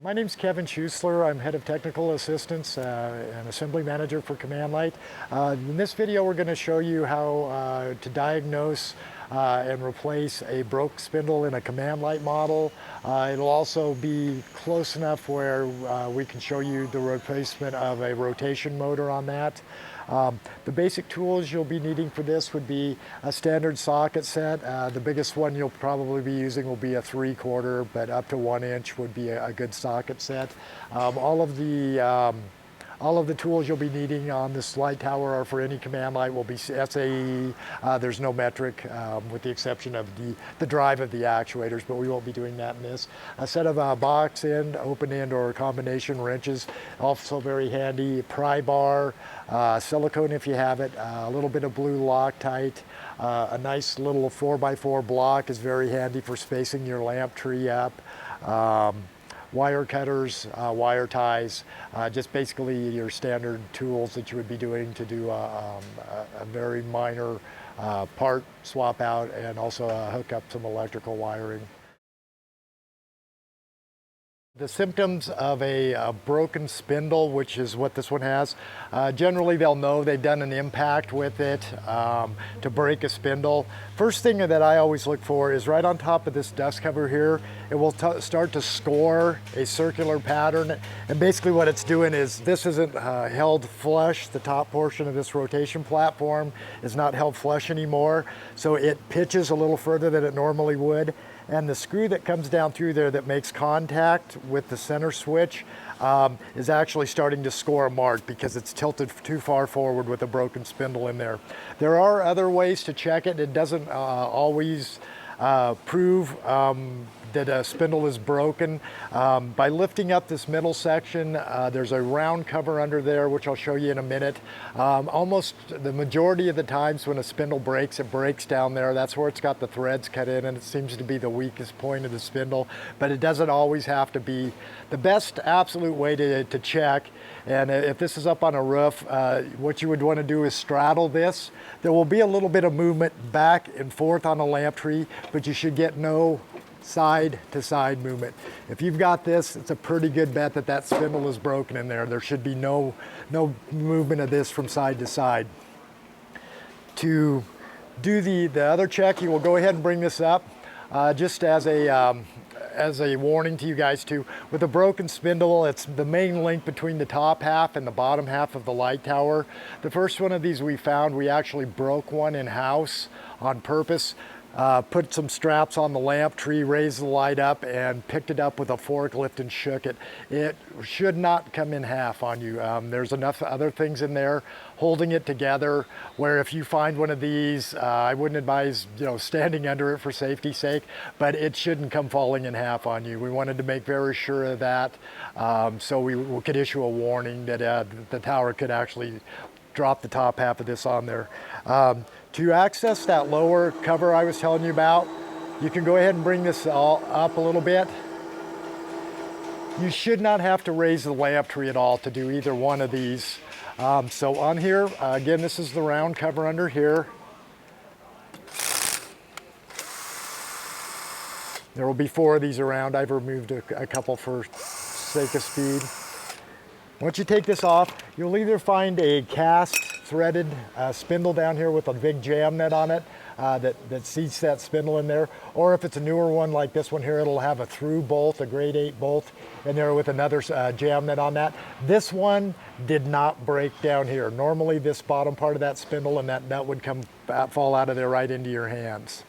My name's Kevin Schusler. I'm head of technical assistance and assembly manager for Command Light. In this video, we're going to show you how to diagnose and replace a broke spindle in a Command Light model. It'll also be close enough where we can show you the replacement of a rotation motor on that. The basic tools you'll be needing for this would be a standard socket set. The biggest one you'll probably be using will be a 3/4, but up to 1 inch would be a good socket set. All of the tools you'll be needing on this light tower are for any Command Light will be SAE. There's no metric with the exception of the drive of the actuators, but we won't be doing that in this. A set of box end, open end, or combination wrenches, also very handy. Pry bar, silicone if you have it, a little bit of blue Loctite. A nice little 4x4 block is very handy for spacing your lamp tree up. Wire cutters, wire ties, just basically your standard tools that you would be doing to do a very minor part swap out and also hook up some electrical wiring. The symptoms of a broken spindle, which is what this one has, generally they'll know they've done an impact with it to break a spindle. First thing that I always look for is right on top of this dust cover here, it will start to score a circular pattern. And basically what it's doing is this isn't held flush. The top portion of this rotation platform is not held flush anymore. So it pitches a little further than it normally would. And the screw that comes down through there that makes contact with the center switch is actually starting to score a mark because it's tilted too far forward with a broken spindle in there. There are other ways to check it. It doesn't always prove that a spindle is broken. By lifting up this middle section, there's a round cover under there, which I'll show you in a minute. Almost the majority of the times when a spindle breaks, it breaks down there. That's where it's got the threads cut in, and it seems to be the weakest point of the spindle, but it doesn't always have to be. The best absolute way to check, and if this is up on a roof, what you would want to do is straddle this. There will be a little bit of movement back and forth on a lamp tree, but you should get no side to side movement. If you've got this, it's a pretty good bet that that spindle is broken in there. There should be no movement of this from side to side. To do the other check, you will go ahead and bring this up just as a warning to you guys too. With a broken spindle, it's the main link between the top half and the bottom half of the light tower. The first one of these we found, we actually broke one in-house on purpose. Put some straps on the lamp tree, raised the light up, and picked it up with a forklift and shook it. It should not come in half on you. There's enough other things in there holding it together where if you find one of these, I wouldn't advise standing under it for safety's sake, but it shouldn't come falling in half on you. We wanted to make very sure of that, so we could issue a warning that the tower could actually drop the top half of this on there. To access that lower cover I was telling you about, you can go ahead and bring this all up a little bit. You should not have to raise the lamp tree at all to do either one of these. So on here, again, this is the round cover under here. There will be 4 of these around. I've removed a couple for sake of speed. Once you take this off, you'll either find a cast threaded spindle down here with a big jam net on it that seats that spindle in there, or if it's a newer one like this one here, it'll have a through bolt, a grade 8 bolt in there with another jam net on that. This one did not break down here. Normally this bottom part of that spindle and that nut would fall out of there right into your hands.